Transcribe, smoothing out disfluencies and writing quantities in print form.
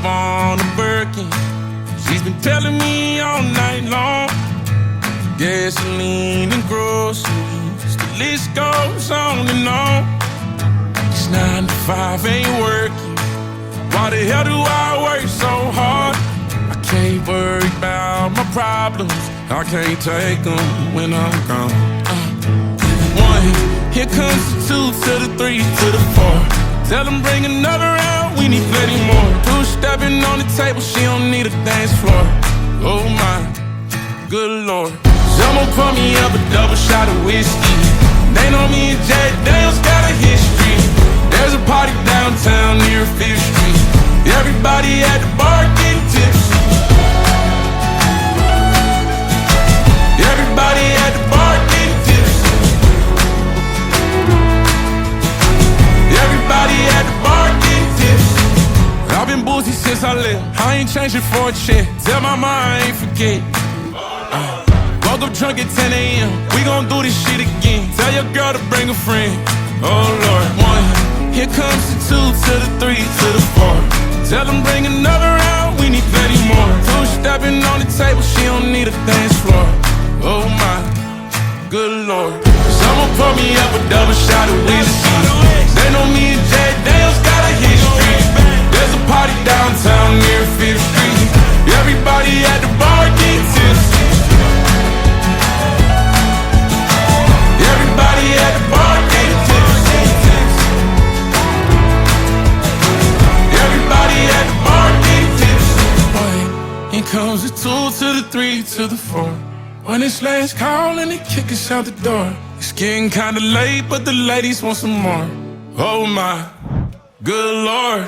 on a Birkin. She's been telling me all night long. Gasoline and groceries, the list goes on and on. It's 9 to 5, ain't working. Why the hell do I work so hard? I can't worry about my problems. I can't take them when I'm gone. 1, here comes the 2 to the 3 to the 4. Tell them bring another round, we need plenty more. 2 stepping on the table, she don't need a dance floor. Oh my, good Lord. Someone pour me up a double shot of whiskey. They know me and Jack Daniels got a history. There's a party downtown near 5th Street. Everybody at the bar getting tipsy. Everybody at the bar getting tipsy. Everybody at the bar getting tipsy. I've been boozy since I left. I ain't changing for a check. Tell my mom I ain't forget. Woke up drunk at 10 a.m. We gon' do this shit again. Tell your girl to bring a friend. Oh Lord. 1, here comes the 2 to the 3 to the 4. Tell them bring another round, we need plenty more. 2 stepping on the table, she don't need a dance floor. Oh my, good Lord. Someone pour me up a double shot of whiskey. They know me and Jack Daniels got a history. There's a party downtown near 5th Street. Everybody at the bar get tipsy. Everybody at the bar get tipsy. Everybody at the bar get tipsy. Boy, here comes the 2 to the 3 to the 4. When it's last call and they kick us out the door. It's getting kinda late, but the ladies want some more. Oh my, good Lord.